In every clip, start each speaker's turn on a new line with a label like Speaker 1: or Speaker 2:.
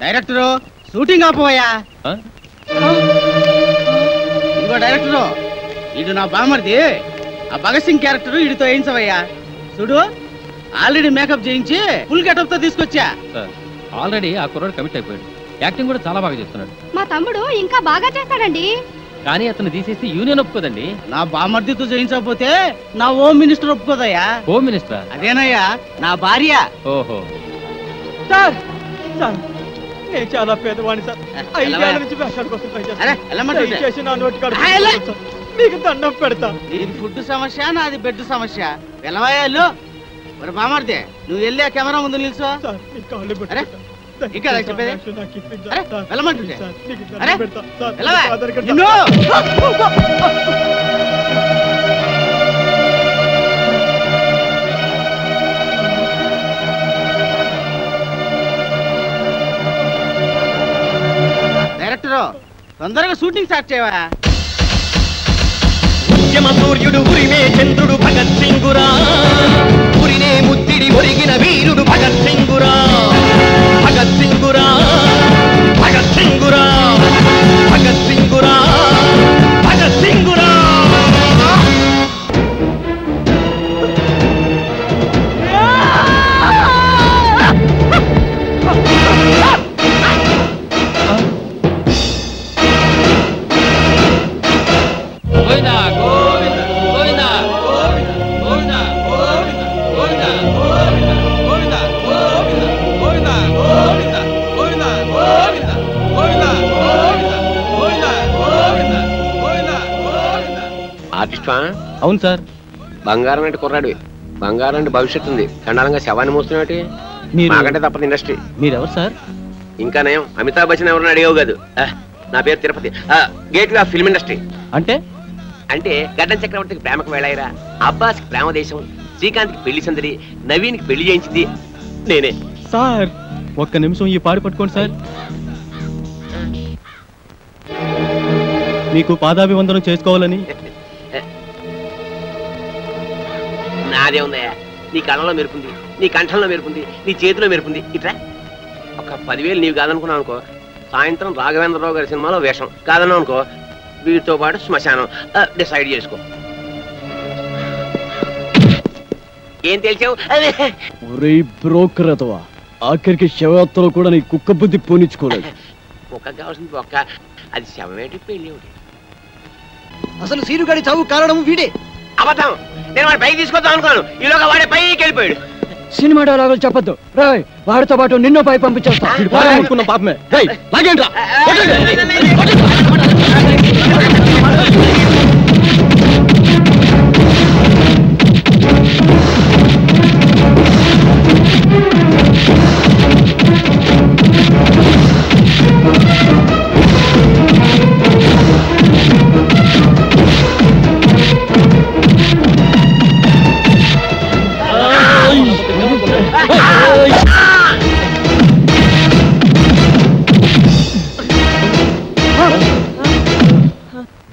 Speaker 1: Director shooting ఆపోయా. ఇంకో director, ఇడు నా బామర్ది. ఆ భగత్ సింగ్ క్యారెక్టర్ ఇడితో వేయించవయ్యా. చూడు, ఆల్రెడీ మేకప్ చేయించి ఫుల్ గెటప్ తో తీసుకొచ్చా.
Speaker 2: ఆల్రెడీ ఆ కుర్రాడు కమిట్ అయిపోయాడు. యాక్టింగ్ కూడా చాలా బాగా చేస్తున్నాడు.
Speaker 3: మా తమ్ముడు ఇంకా బాగా చేస్తాడండి.
Speaker 2: కానీ అతను తీసేసి యూనియన్ ఒప్పుకోదండి.
Speaker 1: నా బామర్దితో చేయించకపోతే నా హోమ్ మినిస్టర్ ఒప్పుకోదయ్యా.
Speaker 2: Home minister?
Speaker 1: అదేనయ్యా, నా భార్య.
Speaker 2: ఓహో
Speaker 4: సార్, సార్ నేను చాలా పేదవాణి సార్. 5 ఏళ్ల నుంచి వేషాల కోసం ట్రై చేస్తాను. మీకు దండం పెడతా.
Speaker 1: ఇది ఫుడ్ సమస్య, నాది బెడ్ సమస్య. వెళ్ళవయ్యాళ్ళు. మరి బామర్దే, నువ్వు వెళ్ళి ఆ కెమెరా ముందు నిల్చో. ఇక్కడ చెప్పేది వెళ్ళమంటుంటే డైరెక్టరు, తొందరగా షూటింగ్ స్టార్ట్ చేయవా.
Speaker 5: ఉద్యమ సూర్యుడు ఉరిమే చంద్రుడు భగత్ సింగురా, ఉరినే ముద్దిడి ఒరిగిన వీరుడు భగత్ సింగురా, భగత్ సింగురా, భగత్ సింగురా, భగత్ సింగురా, భగత్ సింగురా.
Speaker 2: అవును సార్.
Speaker 6: బంగారం అంటే కుర్రాడు, బంగారం అంటే భవిష్యత్తు ఉంది. చండాలంగా శవాన్ని మోస్తున్నట్టు మాకంటే తప్పదు ఇండస్ట్రీ.
Speaker 2: మీరెవరు సార్?
Speaker 6: ఇంకా నయం, అమితాబ్ బచ్చన్ ఎవరన్నా అడిగావు కాదు. నా పేరు Tirupati, gateway of film industry.
Speaker 2: అంటే
Speaker 6: అంటే గడ్డం చక్రవర్తికి ప్రేమకు వెళ్ళాయిరా, అబ్బాస్కి ప్రేమ దేశం, శ్రీకాంత్కి పెళ్లి సందడి, నవీన్కి పెళ్లి చేయించింది నేనే.
Speaker 2: సార్ ఒక్క నిమిషం ఈ పాడు పట్టుకోండి సార్. మీకు పాదాభివందనం చేసుకోవాలని.
Speaker 6: నాదే ఉందయ్యా, నీ కళ్ళలో మెరుపుంది, నీ కంఠంలో మెరుపుంది, నీ చేతిలో మెరుపుంది. ఇట్లా ఒక 10,000 నీవు కాదనుకున్నావు అనుకో, సాయంత్రం రాఘవేంద్రరావు గారి సినిమాలో వేషం. కాదన్నావు అనుకో, వీటితో పాటు శ్మశానం. డిసైడ్ చేసుకో. ఏం తెలిసావు?
Speaker 4: బ్రోకర్ అతవా, ఆఖరికి శవయాత్రలో కూడా నీ కుక్క బుద్ధి పోనిచ్చుకోలేదు.
Speaker 6: కుక్క కావాల్సింది ఒక్క, అది శవమేటి పెళ్లి ఒకటి.
Speaker 4: అసలు సీనుగాడి చావు కారణం వీడే.
Speaker 6: అబద్ధం. నేను వాడి పైకి తీసుకొద్దాం అనుకున్నాను, ఈలోగా వాడే పైకి వెళ్ళిపోయాడు.
Speaker 4: సినిమా డైలాగులు చెప్పొద్దు రాయ్, వాడితో పాటు నిన్నో పై పంపించేస్తా. పాపమే లాగేంట్రా.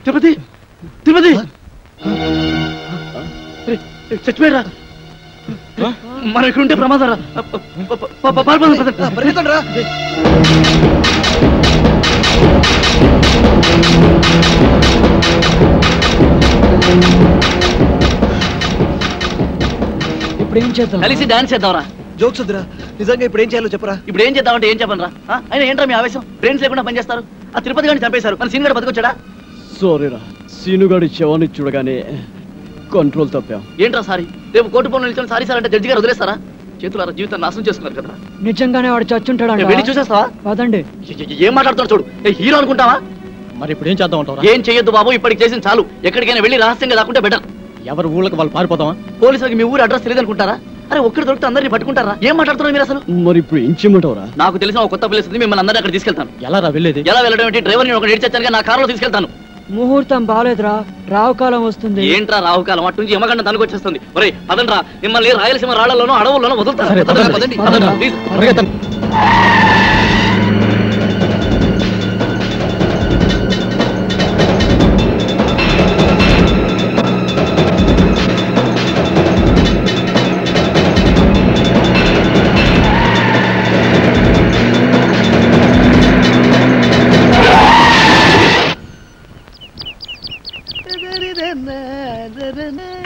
Speaker 4: తిరుపతి, తిరుపతి చచ్చిపోయారా? మన ఇక్కడ ఉంటే ప్రమాదరా. ఇప్పుడు ఏం చేద్దాం? కలిసి డాన్స్ చేద్దాంరా. జోక్స్ వద్దురా, నిజంగా ఇప్పుడు ఏం చేయాలో చెప్పరా. ఇప్పుడు ఏం చేద్దామంటే ఏం చెప్పను రా. అయినా ఏంట్రా మీ ఆవేశం? బ్రెయిన్స్ లేకుండా పనిచేస్తారు. ఆ తిరుపతి గారిని చంపేశారు, మన సీన్ గారు బతికొచ్చాడా? సారీరా, సీనుగాడి శవాన్ని చూడగానే కంట్రోల్ తప్పాం. ఏంట్రా సారీ? రేపు కోర్టు పనులు నిల్చొని సారీ సార్ అంటే జడ్జి గారు వదిలేస్తారా? చేతులారా జీవితం నాశనం చేసుకున్నారు కదా. నిజంగానే వాడు చచ్చుంటాడు. వెళ్ళి చూసేస్తావా? పదండి. ఏం మాట్లాడుతున్నావు చూడు, హీరో అనుకుంటావా? మరి ఇప్పుడు ఏం చేద్దాం అంటారా? ఏం చేయొద్దు బాబు, ఇప్పటికి చేసిన చాలు. ఎక్కడికైనా వెళ్ళి రహస్యంగా దాక్కుంటే బెటర్. ఎవరు ఊళ్ళకి వాళ్ళు పారిపోతావా? పోలీసులకి మీ ఊరు అడ్రస్ తెలియదు అనుకుంటారా? అరే ఒక్కడి దొరికితే అందరినీ పట్టుకుంటారా? ఏం మాట్లాడుతున్నారు మీరు అసలు? మరి ఇప్పుడు ఏం చేయమంటారా? నాకు తెలిసిన ఒక కొత్త ప్లేస్ ఉంది, మిమ్మల్ని అందరినీ అక్కడ తీసుకెళ్తాను. ఎలా వెళ్ళేది? ఎలా వెళ్ళడం ఏంటి? డ్రైవర్ని ఒక నేర్చేచ్చాను, నా కారులో తీసుకెళ్తాను. ముహూర్తం బాలేదురా, రావుకాలం వస్తుంది. ఏంట్రా రావుకాలం? అటు నుంచి యమగండం తనుకొచ్చేస్తుంది. ఒరే పదండ్రా, మిమ్మల్ని రాయలసీమ రాళ్లలోనూ అడవుల్లోనూ వదులుతాను.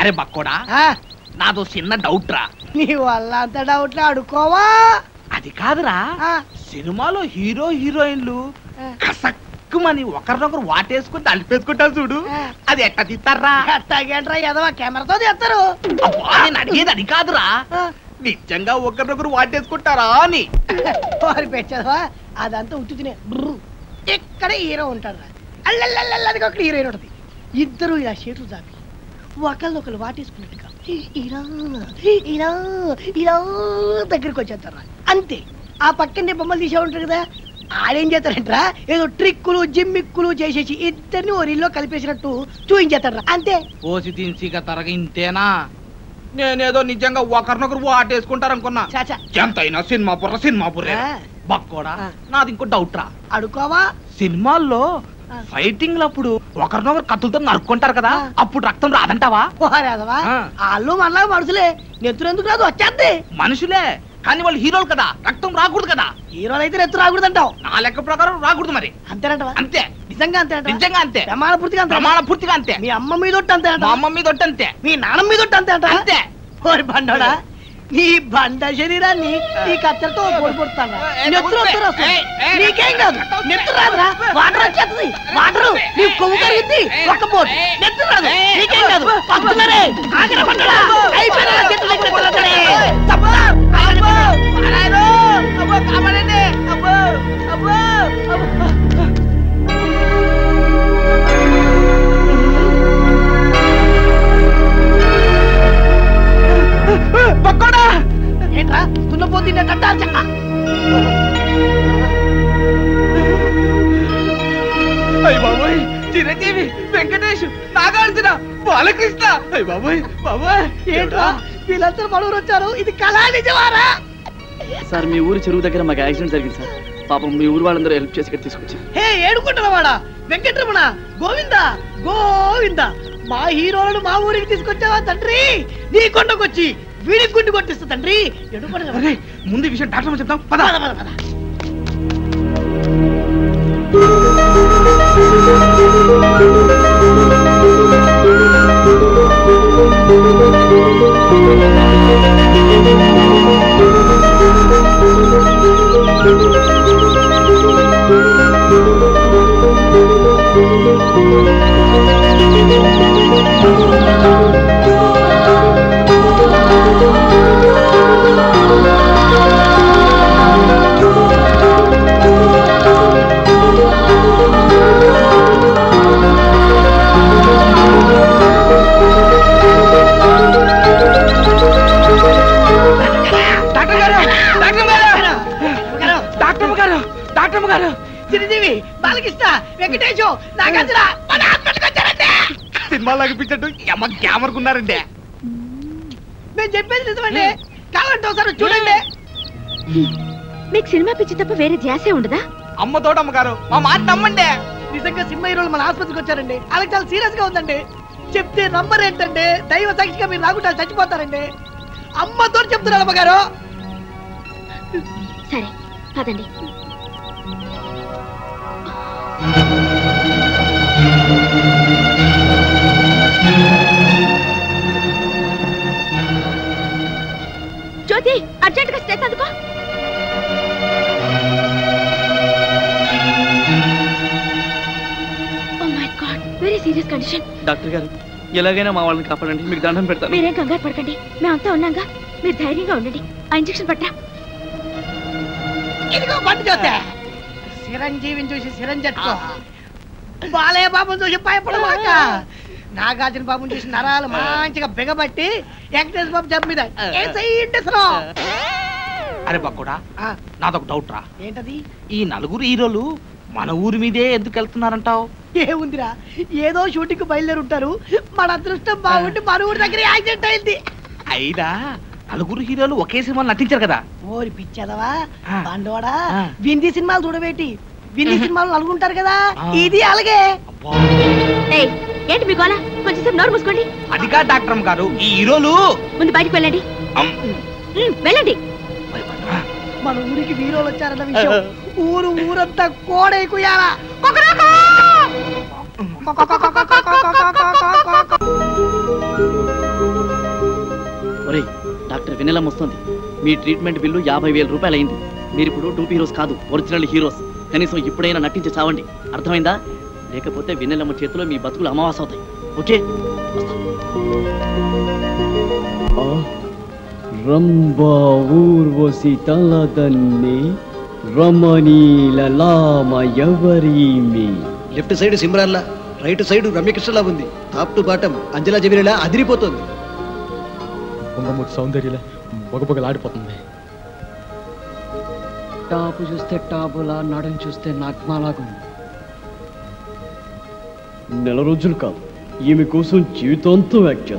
Speaker 7: అరే బక్కోడా నాదో చిన్న డౌట్ రా.
Speaker 8: నీ వల్ల అంత డౌట్ అడుకోవా?
Speaker 7: అది కాదురా, సినిమాలో హీరో హీరోయిన్లు కసక్కుమని ఒకరినొకరు వాటేసుకుని తలిపేసుకుంటారు చూడు, అది ఎట్ట తీస్తారా?
Speaker 8: ఎట్టాగేంట్రా ఎదవా, కెమెరాతో తీస్తారు.
Speaker 7: నేను అడిగేది అది కాదురా, నిజంగా ఒకరినొకరు వాటేసుకుంటారా అని.
Speaker 8: వారి పెట్టదవా, అదంతా ఉత్తునే. ఇక్కడ హీరో ఉంటాడు రా, అల్లల్లది ఒక హీరోయిన్ ఉంటుంది. ఇద్దరు ఇలా చేతులు చాపి ఒకళ్ళొకరు వాటేసుకున్నట్టుగా ఇలా ఇలా ఇలా దగ్గరికి వచ్చేస్తారా, అంతే. ఆ పక్కనే బొమ్మలు తీసే ఉంటారు కదా, ఆడేం చేస్తారంటరా ఏదో ట్రిక్కులు జిమ్మిక్కులు చేసేసి ఇద్దరిని ఓ రీల్లో కలిపేసినట్టు చూయించేస్తాడు, అంతే.
Speaker 7: పోసి తీసిగా తరగ ఇంతేనా? నేనేదో నిజంగా ఒకరినొకరు వాటేసుకుంటారు అనుకున్నా. ఎంతైనా సినిమా బుర్రే. బక్కోడా, నాది ఇంకో డౌట్ రా.
Speaker 8: అడుకోవా?
Speaker 7: సినిమాల్లో ఫైటింగ్ అప్పుడు ఒకరినొకరు కత్తులతో నరుక్కుంటారు కదా, అప్పుడు రక్తం రాదంటావా?
Speaker 8: వాళ్ళు మనలా మనుషులే, నెత్తురు ఎందుకు రాదు, వచ్చేద్ది.
Speaker 7: మనుషులే కానీ వాళ్ళు హీరోలు కదా, రక్తం రాకూడదు కదా.
Speaker 8: హీరోలు అయితే నెత్తు రాకూడదు అంటావు?
Speaker 7: నా లెక్క ప్రకారం రాకూడదు మరి.
Speaker 8: అంతేనంటవా?
Speaker 7: అంతే.
Speaker 8: నిజంగా అంతే?
Speaker 7: నిజంగా అంతే.
Speaker 8: ప్రమాణ
Speaker 7: పూర్తిగా అంతే.
Speaker 8: మీ అమ్మ మీద అంతే,
Speaker 7: మా అమ్మ మీద అంతే,
Speaker 8: మీ నాన్న మీద అంతే అంట.
Speaker 7: అంతే.
Speaker 8: ఓరి బండోడా, నీ బండ శరీరాన్ని ఈ కత్తెరతో పొడిపోతాను. నీకేం కాదు, నెత్తు రాదురా, వాటర్ వచ్చేస్తుంది. వాటర్ నీ కొవ్వు కరుగుద్ది, ఒక్క పోటు నెత్తు రాదు, నీకేం కాదు. పక్కనే ఆగిన బండడా, అయిపోయినా చెట్టు
Speaker 7: పక్కోడా
Speaker 8: ఏంట్రా తున్నపోతున్నట్ట.
Speaker 7: అయ్య బాబోయ్, చిరంజీవి, వెంకటేష్, నాగార్జున, బాలకృష్ణ. అయ్య బాబోయ్ బాబోయ్,
Speaker 8: ఏంట్రా వీళ్ళందరూ మనూరు వచ్చారు, ఇది కళా నిజమారా?
Speaker 4: సార్ మీ ఊరు చెరువు దగ్గర మాకు యాక్సిడెంట్ జరిగింది సార్. పాపం మీ ఊరు వాళ్ళందరూ హెల్ప్ చేసి ఇక్కడ తీసుకొచ్చారు.
Speaker 8: హే ఏడుకుంటున్నవాడా, వెంకటరమణ, గోవిందా గోవిందా, మా హీరోలను మా ఊరికి తీసుకొచ్చావా తండ్రి? నీ కొండకొచ్చి వీడికి గుండు కొట్టిస్తా తండ్రి.
Speaker 7: ముందు విషయం డాక్టర్ చెప్తాం, పద.
Speaker 8: చిరంజీవి, బాలకృష్ణ, వెంకటేశ్, నాగార్జున మన హాస్పిటల్కి వచ్చారంటే
Speaker 7: సినిమా లాగిపించట్టు అమ్మ గ్యామర్కున్నారంటే.
Speaker 8: మేము చెప్పేది నిజమండి, కావాలంటే ఒకసారి చూడండి.
Speaker 3: మీకు సినిమా పిచ్చి తప్ప వేరే ధ్యాసే ఉండదా?
Speaker 7: అమ్మ తోట అమ్మగారు, మా మాట నమ్మండి.
Speaker 8: నిజంగా సినిమా హీరోలు మన ఆసుపత్రికి వచ్చారండి, అలాగే చాలా సీరియస్ గా ఉందండి. చెప్తే నంబర్ ఏంటంటే దైవ సాక్షిగా మీరు రాకుండా చచ్చిపోతారండి. అమ్మతో చెప్తున్నారు అమ్మగారు.
Speaker 3: సరే పదండి. జ్యోతి, అర్జెంట్ గా స్టేట్ అందుకో. Oh my god, very serious condition.
Speaker 4: Doctor గారు, ఎలాగైనా మా వాళ్ళని కాపాడండి, మీకు దండం పెడతాను.
Speaker 3: మీరేం కంగారు పడకండి, మేమంతా ఉన్నాగా. మీరు ధైర్యంగా ఉండండి. ఆ ఇంజెక్షన్ పట్టా.
Speaker 8: ఇదిగో బండి చూస్తే చిరంజీవిని చూసి చిరంజట్టుకో, బాలయ్య బాబుని చూసి భయపడమాక, నాగార్జున బాబుని చూసి నరాలు మంచిగా బిగబట్టి వెంకటేశ్వర బాబు జబ్బు మీద.
Speaker 7: అరే బక్కుడా, నాదొక డౌట్ రా.
Speaker 8: ఏంటది?
Speaker 7: ఈ నలుగురు హీరోలు మన ఊరి మీదే ఎందుకు వెళ్తున్నారంటావు?
Speaker 8: ఏముందిరా, ఏదో షూటింగ్ బయలుదేరి ఉంటారు. మన అదృష్టం బాగుంటే మన ఊరి దగ్గర యాక్సిడెంట్ అయింది.
Speaker 7: అయినా నలుగురు హీరోలు ఒకే సినిమాలు నటించారు కదా.
Speaker 8: ఓరి పిచ్చదవా బండోడా, వింది సినిమాలు చూడబెట్టి వింది సినిమాలు నలుగుంటారు కదా, ఇది అలాగే.
Speaker 3: ఏంటి మీ గోల? కొంచెం నోరు మూసుకోండి.
Speaker 7: అది కాదు డాక్టర్ గారు, ఈ హీరోలు
Speaker 3: ముందు బయటికి వెళ్ళండి. వెళ్ళండి.
Speaker 8: మన ఊరికి హీరోలు వచ్చారన్న విషయం ఊరంతా కోడైకుయాలా.
Speaker 4: వెన్నెలమ్మ వస్తుంది. మీ ట్రీట్మెంట్ బిల్లు 50,000 రూపాయలు అయింది. మీరు ఇప్పుడు టూపీ హీరోస్ కాదు, ఒరిజినల్ హీరోస్. కనీసం ఇప్పుడైనా నటించి చావండి, అర్థమైందా? లేకపోతే వెన్నెలమ్మ చేతిలో మీ బతుకులు అమావాస అవుతాయి. ఓకే?
Speaker 9: రంభా ఊర్వశి తలదన్ని రమణీలలామ ఎవరీమి.
Speaker 10: లెఫ్ట్ సైడ్ సిమ్రాన్లా, రైట్ సైడ్ రమ్యకృష్ణలా ఉంది. Top to bottom Anjala Jameela అదిరిపోతుంది.
Speaker 9: పొంగముఖ సౌందర్యలా పొగపొగలాడిపోతుంది. టాపు చూస్తే టాపులా, నడం చూస్తే నగ్మాలాగుంది. నెల రోజులు కాదు, ఈమె కోసం జీవితాంతం యాక్ట్ చేస్తాను.